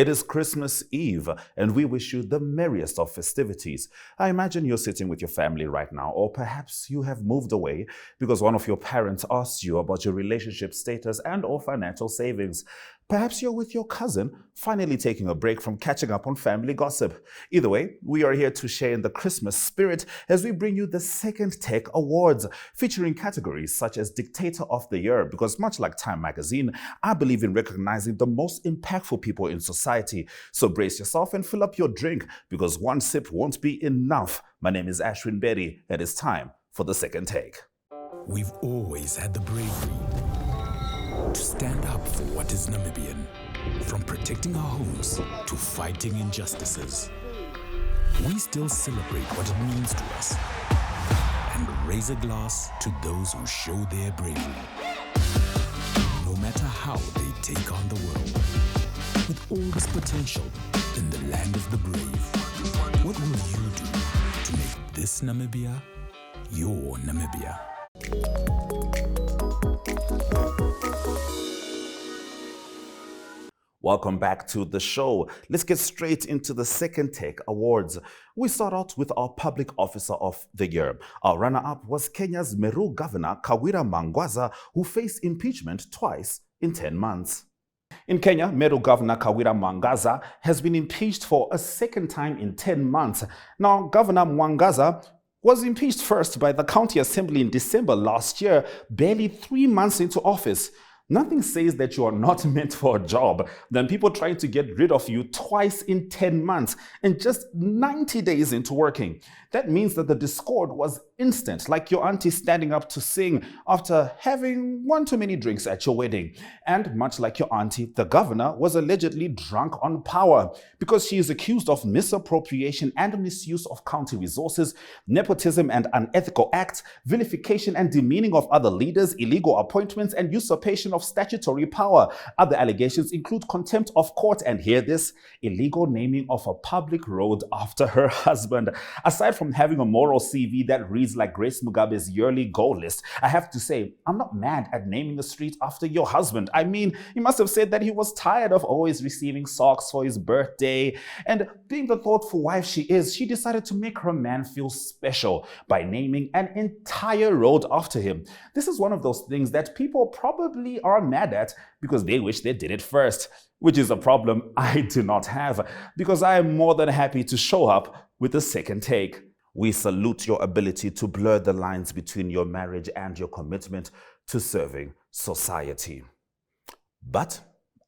It is Christmas Eve, and we wish you the merriest of festivities. I imagine you're sitting with your family right now, or perhaps you have moved away because one of your parents asked you about your relationship status and or financial savings. Perhaps you're with your cousin, finally taking a break from catching up on family gossip. Either way, we are here to share in the Christmas spirit as we bring you the Second Take Awards, featuring categories such as Dictator of the Year, because much like Time magazine, I believe in recognizing the most impactful people in society. So brace yourself and fill up your drink, because one sip won't be enough. My name is Ashwyn Mberi, and it's time for the Second Take. We've always had the bravery to stand up for what is Namibian, from protecting our homes to fighting injustices. We still celebrate what it means to us and raise a glass to those who show their bravery. No matter how they take on the world, with all this potential in the land of the brave, what will you do to make this Namibia your Namibia? Welcome back to the show. Let's get straight into the Second Take Awards. We start out with our Public Officer of the Year. Our runner-up was Kenya's Meru Governor Kawira Mangwaza, who faced impeachment twice in 10 months. In Kenya, Meru Governor Kawira Mwangaza has been impeached for a second time in 10 months. Now, Governor Mwangaza was impeached first by the County Assembly in December last year, barely 3 months into office. Nothing says that you are not meant for a job than people trying to get rid of you twice in 10 months and just 90 days into working. That means that the discord was instant, like your auntie standing up to sing after having one too many drinks at your wedding. And much like your auntie, the governor was allegedly drunk on power because she is accused of misappropriation and misuse of county resources, nepotism and unethical acts, vilification and demeaning of other leaders, illegal appointments, and usurpation of statutory power. Other allegations include contempt of court and, hear this, illegal naming of a public road after her husband. Aside from having a moral CV that reads like Grace Mugabe's yearly goal list, I have to say, I'm not mad at naming a street after your husband. I mean, he must have said that he was tired of always receiving socks for his birthday. And being the thoughtful wife she is, she decided to make her man feel special by naming an entire road after him. This is one of those things that people probably are mad at because they wish they did it first, which is a problem I do not have, because I am more than happy to show up with a second take. We salute your ability to blur the lines between your marriage and your commitment to serving society. But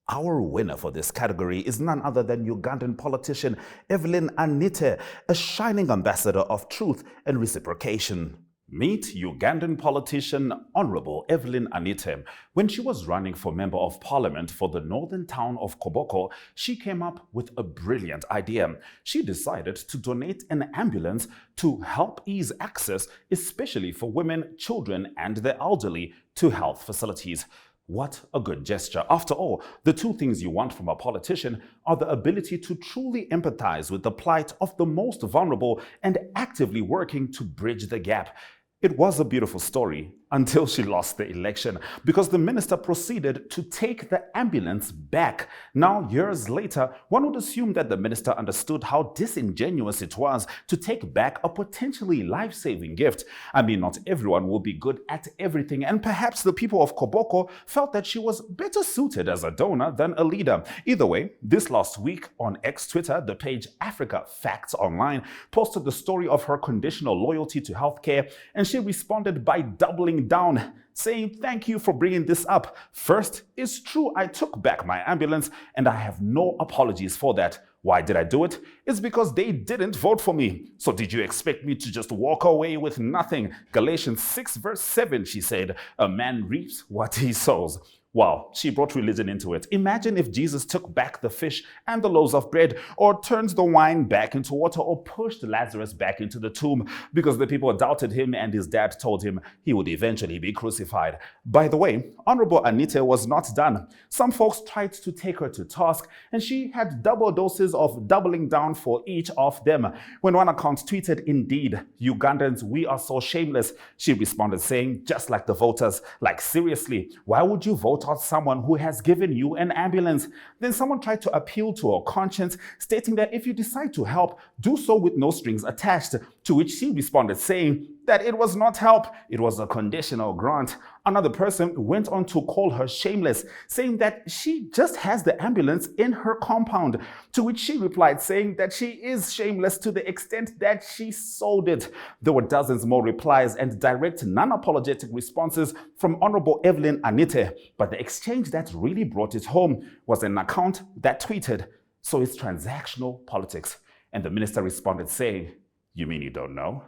our winner for this category is none other than Ugandan politician Evelyn Anite, a shining ambassador of truth and reciprocation. Meet Ugandan politician Honorable Evelyn Anite. When she was running for Member of Parliament for the northern town of Koboko, she came up with a brilliant idea. She decided to donate an ambulance to help ease access, especially for women, children, and the elderly, to health facilities. What a good gesture. After all, the two things you want from a politician are the ability to truly empathize with the plight of the most vulnerable and actively working to bridge the gap. It was a beautiful story until she lost the election because the minister proceeded to take the ambulance back. Now, years later, one would assume that the minister understood how disingenuous it was to take back a potentially life-saving gift. I mean, not everyone will be good at everything, and perhaps the people of Koboko felt that she was better suited as a donor than a leader. Either way, this last week on X Twitter, the page Africa Facts Online posted the story of her conditional loyalty to healthcare, and she responded by doubling down, saying, "Thank you for bringing this up. First, it's true I took back my ambulance and I have no apologies for that. Why did I do it? It's because they didn't vote for me. So did you expect me to just walk away with nothing? Galatians 6 verse 7, she said, a man reaps what he sows." Wow, she brought religion into it. Imagine if Jesus took back the fish and the loaves of bread, or turned the wine back into water, or pushed Lazarus back into the tomb because the people doubted him and his dad told him he would eventually be crucified. By the way, Honorable Anita was not done. Some folks tried to take her to task, and she had double doses of doubling down for each of them. When one account tweeted, "Indeed, Ugandans, we are so shameless," she responded saying, "Just like the voters, like seriously, why would you vote vote out someone who has given you an ambulance. Then someone tried to appeal to her conscience, stating that if you decide to help, do so with no strings attached, to which she responded saying that it was not help, it was a conditional grant. Another person went on to call her shameless, saying that she just has the ambulance in her compound, to which she replied saying that she is shameless to the extent that she sold it. There were dozens more replies and direct, non-apologetic responses from Honorable Evelyn Anite, but the exchange that really brought it home was an account that tweeted, "So it's transactional politics." And the minister responded saying, "You mean you don't know?"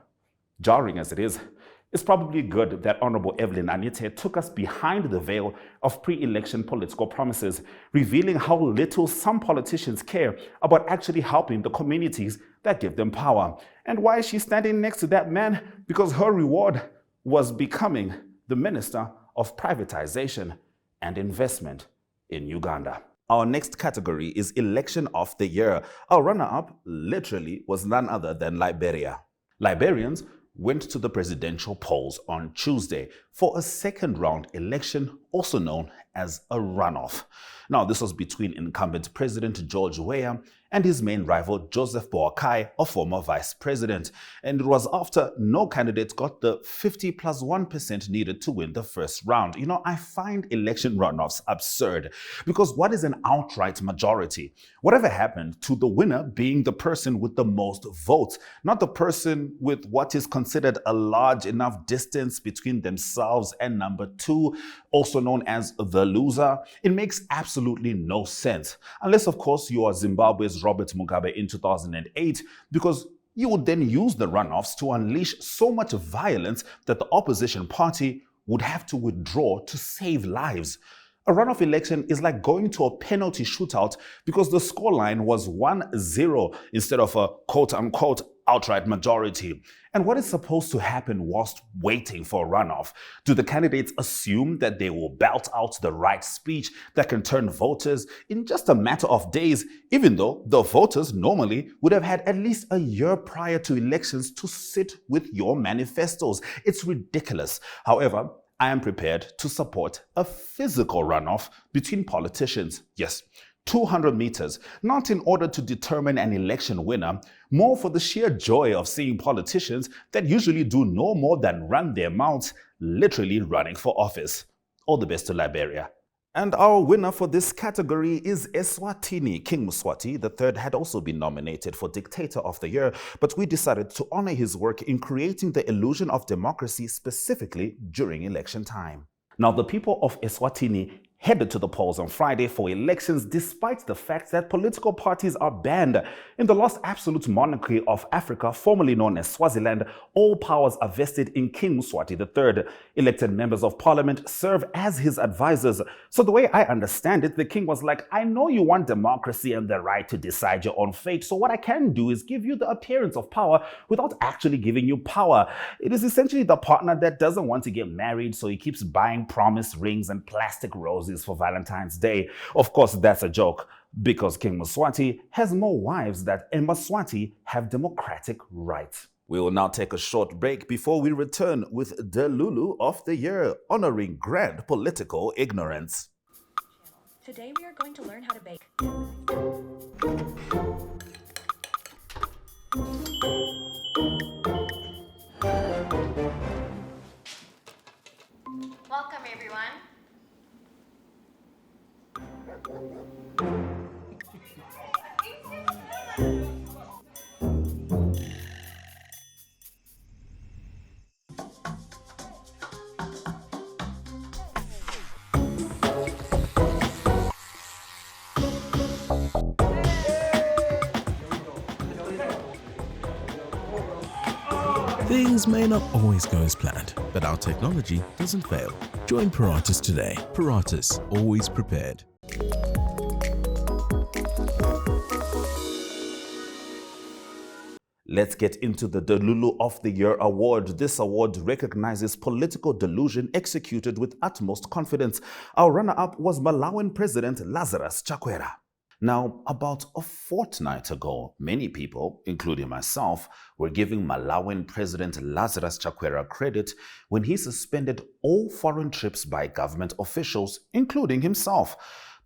Jarring as it is, it's probably good that Honorable Evelyn Anite took us behind the veil of pre-election political promises, revealing how little some politicians care about actually helping the communities that give them power. And why is she standing next to that man? Because her reward was becoming the Minister of Privatization and Investment in Uganda. Our next category is Election of the Year. Our runner-up literally was none other than Liberia. Liberians went to the presidential polls on Tuesday for a second round election, also known as a runoff. Now, this was between incumbent President George Weah and his main rival Joseph Boakai, a former vice president. And it was after no candidate got the 50+1% needed to win the first round. You know, I find election runoffs absurd because what is an outright majority? Whatever happened to the winner being the person with the most votes, not the person with what is considered a large enough distance between themselves and number two, also known as the loser? It makes absolutely no sense. Unless, of course, you are Zimbabwe's Robert Mugabe in 2008, because you would then use the runoffs to unleash so much violence that the opposition party would have to withdraw to save lives. A runoff election is like going to a penalty shootout because the scoreline was 1-0 instead of a quote-unquote outright majority. And what is supposed to happen whilst waiting for a runoff? Do the candidates assume that they will belt out the right speech that can turn voters in just a matter of days, even though the voters normally would have had at least a year prior to elections to sit with your manifestos? It's ridiculous. However, I am prepared to support a physical runoff between politicians. Yes, 200 meters, not in order to determine an election winner, more for the sheer joy of seeing politicians that usually do no more than run their mouths, literally running for office. All the best to Liberia. And our winner for this category is Eswatini. King Mswati III had also been nominated for Dictator of the Year, but we decided to honor his work in creating the illusion of democracy specifically during election time. Now, the people of Eswatini headed to the polls on Friday for elections despite the fact that political parties are banned. In the lost absolute monarchy of Africa, formerly known as Swaziland, all powers are vested in King Mswati III. Elected members of parliament serve as his advisors. So the way I understand it, the king was like, I know you want democracy and the right to decide your own fate, so what I can do is give you the appearance of power without actually giving you power. It is essentially the partner that doesn't want to get married, so he keeps buying promise rings and plastic roses for Valentine's Day. Of course, that's a joke, because King Mswati has more wives than Mswati have democratic rights. We will now take a short break before we return with the Lulu of the Year, honoring grand political ignorance. Today we are going to learn how to bake. Welcome, everyone. Things may not always go as planned, but our technology doesn't fail. Join Paratus today. Paratus, always prepared. Let's get into the Delulu of the Year award. This award recognizes political delusion executed with utmost confidence. Our runner-up was Malawian President Lazarus Chakwera. Now, about a fortnight ago, many people, including myself, were giving Malawian President Lazarus Chakwera credit when he suspended all foreign trips by government officials, including himself.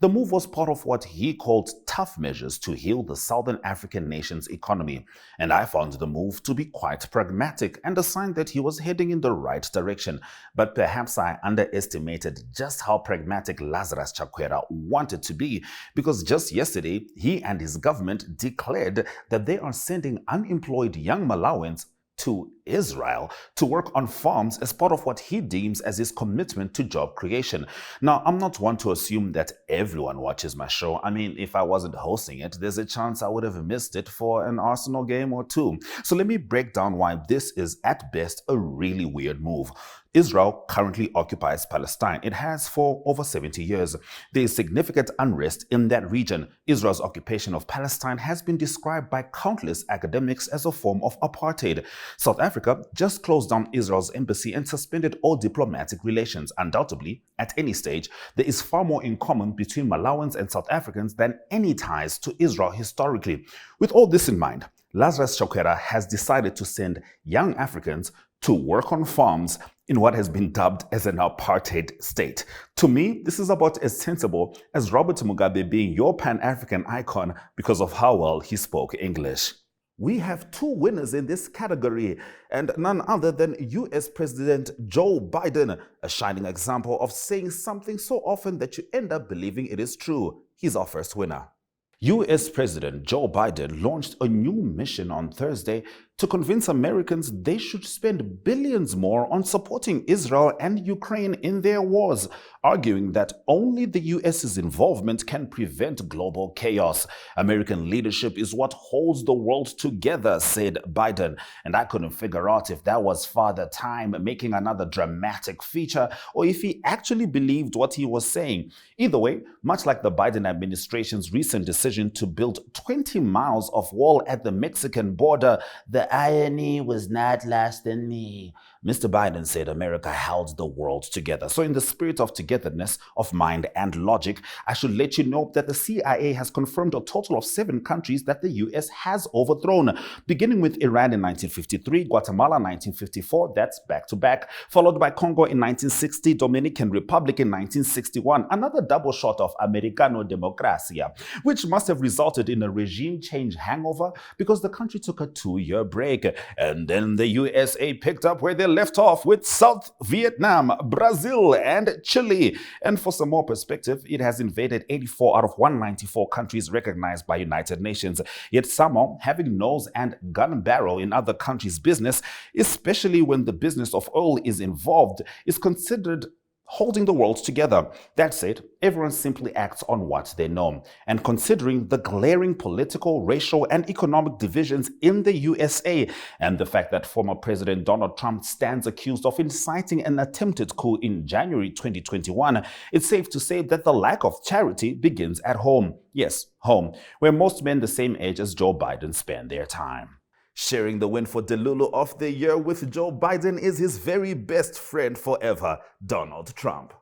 The move was part of what he called tough measures to heal the Southern African nation's economy, and I found the move to be quite pragmatic and a sign that he was heading in the right direction. But perhaps I underestimated just how pragmatic Lazarus Chakwera wanted to be, because just yesterday, he and his government declared that they are sending unemployed young Malawians to Israel to work on farms as part of what he deems as his commitment to job creation. Now, I'm not one to assume that everyone watches my show. I mean, if I wasn't hosting it, there's a chance I would have missed it for an Arsenal game or two. So let me break down why this is at best a really weird move. Israel currently occupies Palestine. It has for over 70 years. There is significant unrest in that region. Israel's occupation of Palestine has been described by countless academics as a form of apartheid. South Africa just closed down Israel's embassy and suspended all diplomatic relations. Undoubtedly, at any stage, there is far more in common between Malawans and South Africans than any ties to Israel historically. With all this in mind, Lazarus Chakwera has decided to send young Africans to work on farms in what has been dubbed as an apartheid state. To me, this is about as sensible as Robert Mugabe being your Pan-African icon because of how well he spoke English. We have two winners in this category, and none other than US President Joe Biden, a shining example of saying something so often that you end up believing it is true. He's our first winner. US President Joe Biden launched a new mission on Thursday to convince Americans they should spend billions more on supporting Israel and Ukraine in their wars, arguing that only the US's involvement can prevent global chaos. American leadership is what holds the world together, said Biden, and I couldn't figure out if that was Father Time making another dramatic feature or if he actually believed what he was saying. Either way, much like the Biden administration's recent decision to build 20 miles of wall at the Mexican border, the irony was not lost on me. Mr. Biden said America held the world together. So in the spirit of togetherness of mind and logic, I should let you know that the CIA has confirmed a total of 7 countries that the US has overthrown, beginning with Iran in 1953, Guatemala 1954, that's back to back, followed by Congo in 1960, Dominican Republic in 1961, another double shot of Americano Democracia, which must have resulted in a regime change hangover because the country took a 2-year break. And then the USA picked up where they left off with South Vietnam, Brazil, and Chile. And for some more perspective, it has invaded 84 out of 194 countries recognized by United Nations. Yet somehow, having nose and gun barrel in other countries' business, especially when the business of oil is involved, is considered holding the world together. That said, everyone simply acts on what they know. And considering the glaring political, racial, and economic divisions in the USA, and the fact that former President Donald Trump stands accused of inciting an attempted coup in January 2021, it's safe to say that the lack of charity begins at home. Yes, home, where most men the same age as Joe Biden spend their time. Sharing the win for Delulu of the Year with Joe Biden is his very best friend forever, Donald Trump.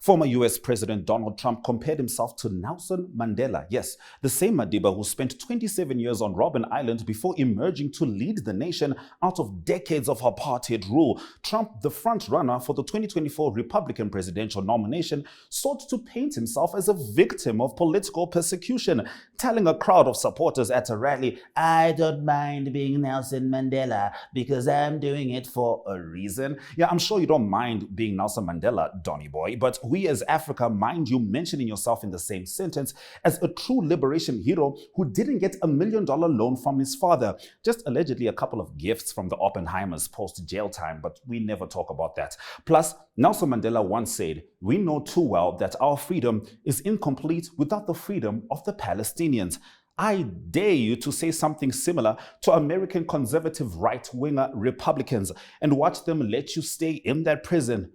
Former US President Donald Trump compared himself to Nelson Mandela. Yes, the same Madiba who spent 27 years on Robben Island before emerging to lead the nation out of decades of apartheid rule. Trump, the front-runner for the 2024 Republican presidential nomination, sought to paint himself as a victim of political persecution, telling a crowd of supporters at a rally, "I don't mind being Nelson Mandela because I'm doing it for a reason." Yeah, I'm sure you don't mind being Nelson Mandela, Donny boy, but we as Africa mind you mentioning yourself in the same sentence as a true liberation hero who didn't get $1 million loan from his father, just allegedly a couple of gifts from the Oppenheimers post-jail time, but we never talk about that. Plus, Nelson Mandela once said, "We know too well that our freedom is incomplete without the freedom of the Palestinians." I dare you to say something similar to American conservative right-winger Republicans and watch them let you stay in that prison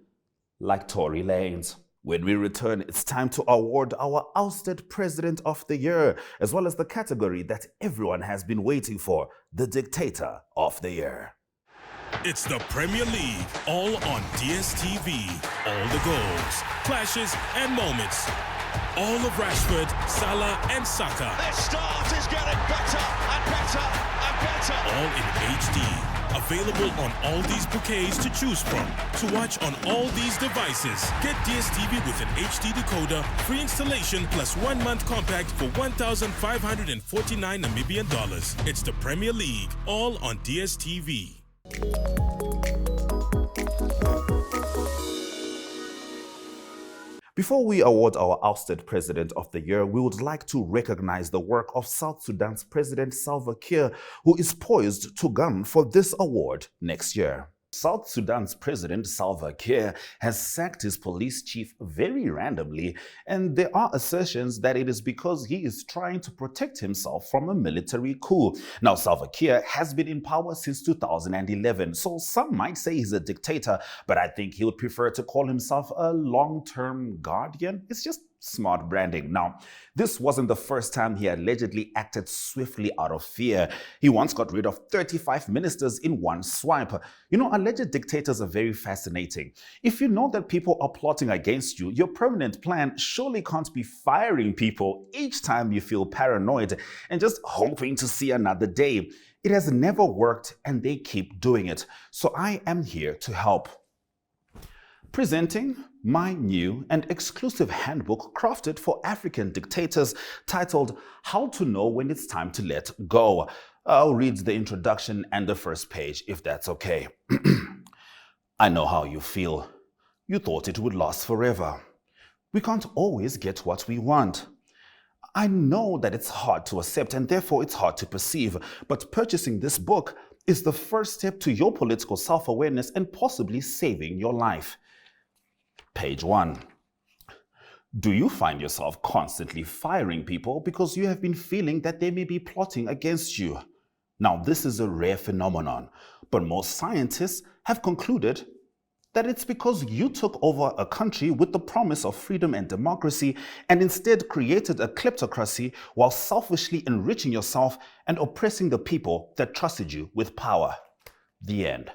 like Tory Lanez. When we return, it's time to award our Ousted President of the Year, as well as the category that everyone has been waiting for, the Dictator of the Year. It's the Premier League, all on DSTV. All the goals, clashes, and moments. all of Rashford, Salah, and Saka. This start is getting better and better and better. All in HD. Available on all these bouquets to choose from. To watch on all these devices, get DSTV with an HD decoder, free installation plus 1 month compact for 1,549 Namibian dollars. It's the Premier League, all on DSTV. Before we award our ousted President of the Year, we would like to recognize the work of South Sudan's President Salva Kiir, who is poised to gun for this award next year. South Sudan's President Salva Kiir has sacked his police chief very randomly, and there are assertions that it is because he is trying to protect himself from a military coup. Now, Salva Kiir has been in power since 2011, so some might say he's a dictator, but I think he would prefer to call himself a long-term guardian. It's just smart branding. Now, this wasn't the first time he allegedly acted swiftly out of fear. He once got rid of 35 ministers in one swipe. You know, alleged dictators are very fascinating. If you know that people are plotting against you, your permanent plan surely can't be firing people each time you feel paranoid and just hoping to see another day. It has never worked, and they keep doing it. So I am here to help. Presenting my new and exclusive handbook crafted for African dictators titled How to Know When It's Time to Let Go. I'll read the introduction and the first page if that's okay. I know how you feel. You thought it would last forever. We can't always get what we want. I know that it's hard to accept and therefore it's hard to perceive, but purchasing this book is the first step to your political self-awareness and possibly saving your life. Page 1. Do you find yourself constantly firing people because you have been feeling that they may be plotting against you? Now, this is a rare phenomenon, but most scientists have concluded that it's because you took over a country with the promise of freedom and democracy and instead created a kleptocracy while selfishly enriching yourself and oppressing the people that trusted you with power. The end.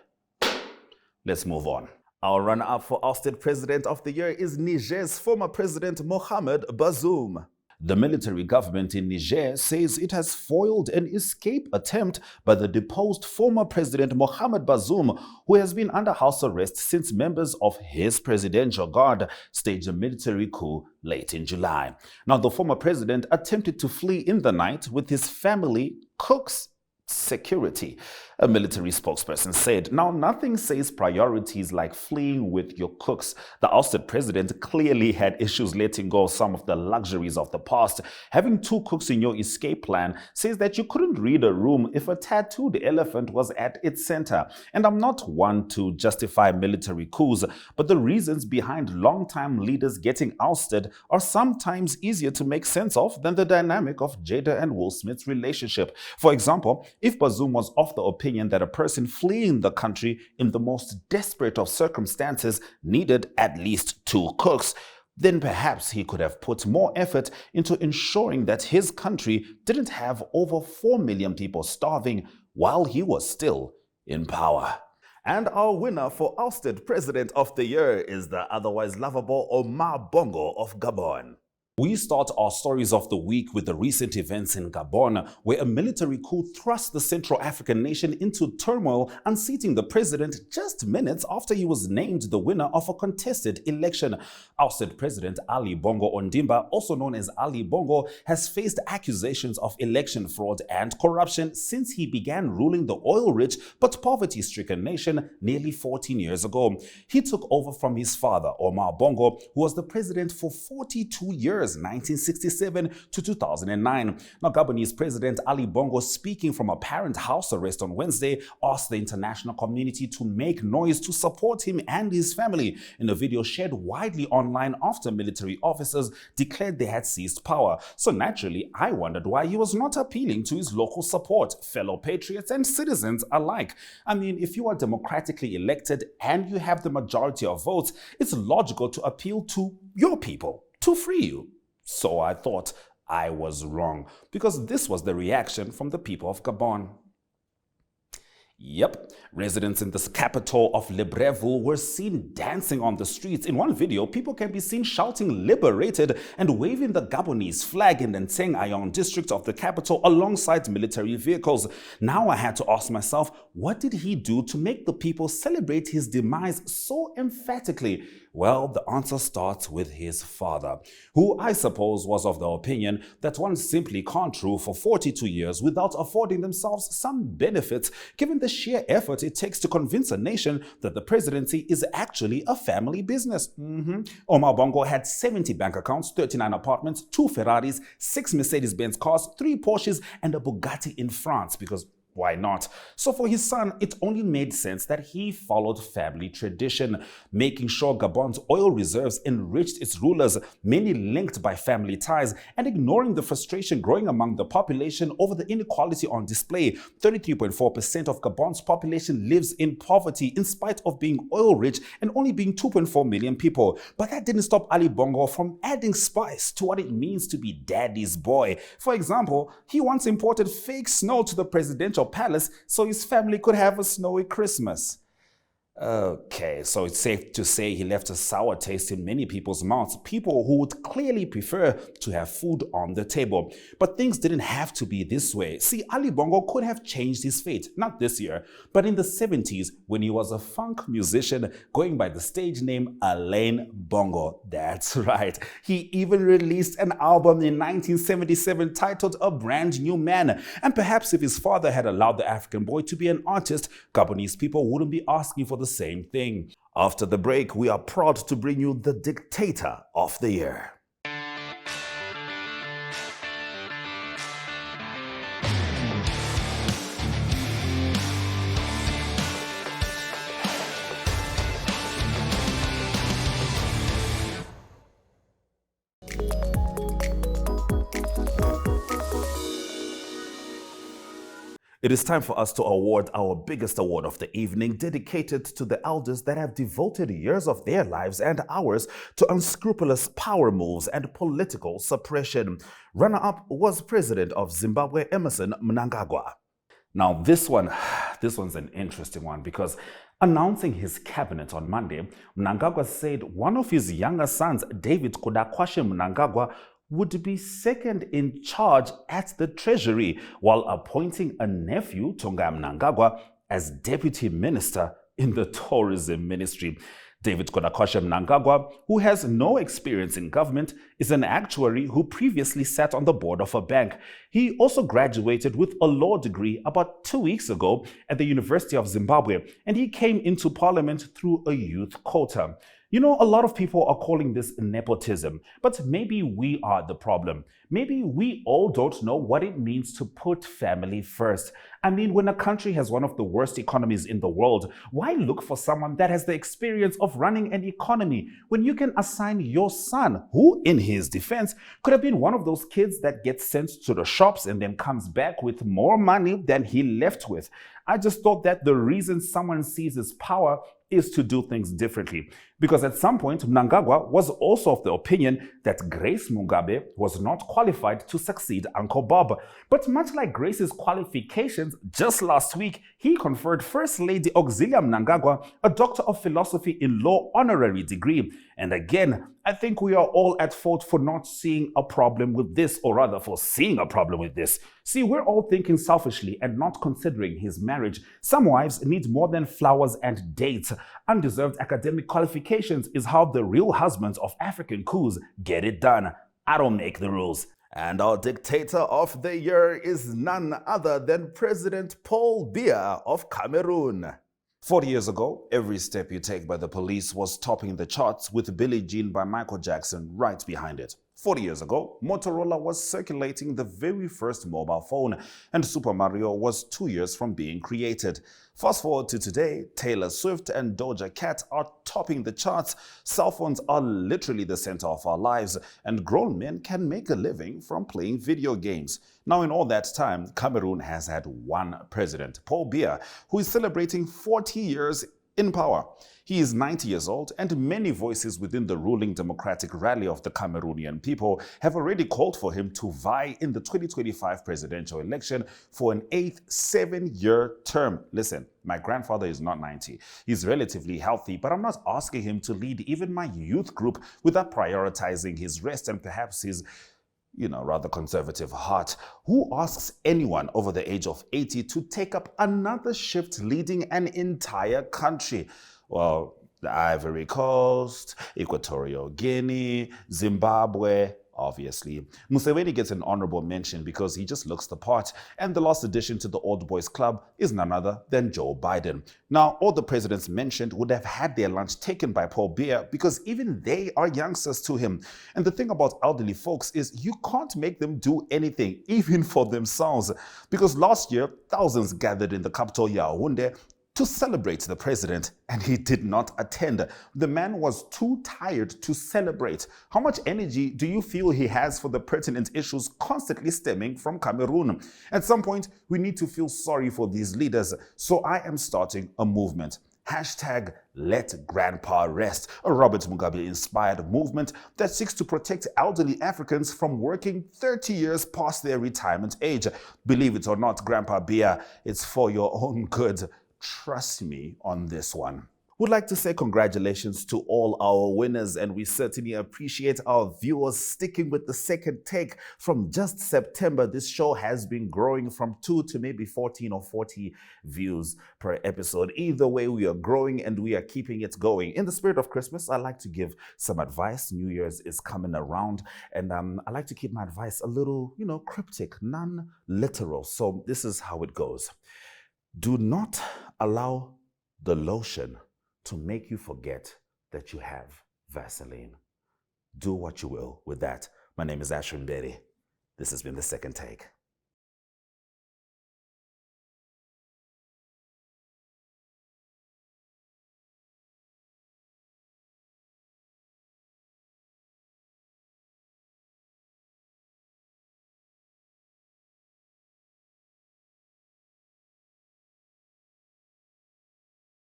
Let's move on. Our runner-up for ousted President of the Year is Niger's former President Mohamed Bazoum. The military government in Niger says it has foiled an escape attempt by the deposed former President Mohamed Bazoum, who has been under house arrest since members of his presidential guard staged a military coup late in July. Now, the former president attempted to flee in the night with his family, cooks, security, a military spokesperson said. Now, nothing says priorities like fleeing with your cooks. The ousted president clearly had issues letting go of some of the luxuries of the past. Having 2 cooks in your escape plan says that you couldn't read a room if a tattooed elephant was at its center. And I'm not one to justify military coups, but the reasons behind longtime leaders getting ousted are sometimes easier to make sense of than the dynamic of Jada and Will Smith's relationship. For example, if Bazoum was of the opinion that a person fleeing the country in the most desperate of circumstances needed at least 2 cooks, then perhaps he could have put more effort into ensuring that his country didn't have over 4 million people starving while he was still in power. And our winner for ousted President of the Year is the otherwise lovable Omar Bongo of Gabon. We start our stories of the week with the recent events in Gabon, where a military coup thrust the Central African nation into turmoil, unseating the president just minutes after he was named the winner of a contested election. Ousted President Ali Bongo Ondimba, also known as Ali Bongo, has faced accusations of election fraud and corruption since he began ruling the oil-rich but poverty-stricken nation nearly 14 years ago. He took over from his father, Omar Bongo, who was the president for 42 years, 1967 to 2009. Now, Gabonese President Ali Bongo, speaking from apparent house arrest on Wednesday, asked the international community to make noise to support him and his family in a video shared widely online after military officers declared they had seized power. So naturally, I wondered why he was not appealing to his local support, fellow patriots and citizens alike. I mean, if you are democratically elected and you have the majority of votes, it's logical to appeal to your people to free you. So I thought I was wrong, because this was the reaction from the people of Gabon. Yep, residents in this capital of Libreville were seen dancing on the streets. In one video, people can be seen shouting "liberated" and waving the Gabonese flag in the Nteng district of the capital alongside military vehicles. Now I had to ask myself, what did he do to make the people celebrate his demise so emphatically? Well, the answer starts with his father, who I suppose was of the opinion that one simply can't rule for 42 years without affording themselves some benefits, given the sheer effort it takes to convince a nation that the presidency is actually a family business. Omar Bongo had 70 bank accounts, 39 apartments, 2 Ferraris, 6 Mercedes-Benz cars, 3 Porsches, and a Bugatti in France, because why not? So for his son, it only made sense that he followed family tradition, making sure Gabon's oil reserves enriched its rulers, many linked by family ties, and ignoring the frustration growing among the population over the inequality on display. 33.4% of Gabon's population lives in poverty in spite of being oil rich and only being 2.4 million people. But that didn't stop Ali Bongo from adding spice to what it means to be daddy's boy. For example, he once imported fake snow to the presidential palace so his family could have a snowy Christmas. Okay, so it's safe to say he left a sour taste in many people's mouths, people who would clearly prefer to have food on the table. But things didn't have to be this way. See, Ali Bongo could have changed his fate, not this year, but in the 70s when he was a funk musician going by the stage name Alain Bongo. That's right. He even released an album in 1977 titled A Brand New Man. And perhaps if his father had allowed the African boy to be an artist, Gabonese people wouldn't be asking for the same thing. After the break, we are proud to bring you the Dictator of the Year. It is time for us to award our biggest award of the evening, dedicated to the elders that have devoted years of their lives and ours to unscrupulous power moves and political suppression. Runner-up was President of Zimbabwe, Emmerson Mnangagwa. Now this one's an interesting one because announcing his cabinet on Monday, Mnangagwa said one of his younger sons, David Kudakwashe Mnangagwa, would be second in charge at the Treasury, while appointing a nephew, Tonga Mnangagwa, as deputy minister in the tourism ministry. David Kudakwashe Mnangagwa, who has no experience in government, is an actuary who previously sat on the board of a bank. He also graduated with a law degree about 2 weeks ago at the University of Zimbabwe, and he came into parliament through a youth quota. You know, a lot of people are calling this nepotism, but maybe we are the problem. Maybe we all don't know what it means to put family first. I mean, when a country has one of the worst economies in the world, why look for someone that has the experience of running an economy when you can assign your son, who, in his defense, could have been one of those kids that gets sent to the shops and then comes back with more money than he left with? I just thought that the reason someone seizes power is to do things differently. Because at some point, Mnangagwa was also of the opinion that Grace Mugabe was not qualified to succeed Uncle Bob. But much like Grace's qualifications, just last week, he conferred First Lady Auxilia Mnangagwa a Doctor of Philosophy in Law honorary degree. And again, I think we are all at fault for not seeing a problem with this, or rather for seeing a problem with this. See, we're all thinking selfishly and not considering his marriage. Some wives need more than flowers and dates. Undeserved academic qualifications is how the real husbands of African coups get it done. I don't make the rules. And our Dictator of the Year is none other than President Paul Biya of Cameroon. 40 years ago, Every Step You Take by the Police was topping the charts, with Billie Jean by Michael Jackson right behind it. 40 years ago, Motorola was circulating the very first mobile phone, and Super Mario was 2 years from being created. Fast forward to today, Taylor Swift and Doja Cat are topping the charts. Cell phones are literally the center of our lives, and grown men can make a living from playing video games. Now, in all that time, Cameroon has had one president, Paul Biya, who is celebrating 40 years in power. He is 90 years old, and many voices within the ruling Democratic Rally of the Cameroonian people have already called for him to vie in the 2025 presidential election for an 8th 7-year term. Listen, my grandfather is not 90. He's relatively healthy, but I'm not asking him to lead even my youth group without prioritizing his rest and perhaps his rather conservative heart. Who asks anyone over the age of 80 to take up another shift leading an entire country? Well, the Ivory Coast, Equatorial Guinea, Zimbabwe, obviously. Museveni gets an honorable mention because he just looks the part, and the last addition to the old boys club is none other than Joe Biden. Now, all the presidents mentioned would have had their lunch taken by Paul Biya because even they are youngsters to him. And the thing about elderly folks is you can't make them do anything, even for themselves, because last year, thousands gathered in the capital Yaoundé to celebrate the president, and he did not attend. The man was too tired to celebrate. How much energy do you feel he has for the pertinent issues constantly stemming from Cameroon? At some point, we need to feel sorry for these leaders, so I am starting a movement. Hashtag Let Grandpa Rest, a Robert Mugabe-inspired movement that seeks to protect elderly Africans from working 30 years past their retirement age. Believe it or not, Grandpa Biya, it's for your own good. Trust me on this one. Would like to say congratulations to all our winners, and we certainly appreciate our viewers sticking with the second take. From just September, this show has been growing from 2 to maybe 14 or 40 views per episode. Either way, we are growing and we are keeping it going. In the spirit of Christmas, I like to give some advice. New Year's is coming around, and I like to keep my advice a little, cryptic, non-literal. So this is how it goes. Do not allow the lotion to make you forget that you have Vaseline. Do what you will with that. My name is Ashwyn Mberi. This has been The Second Take.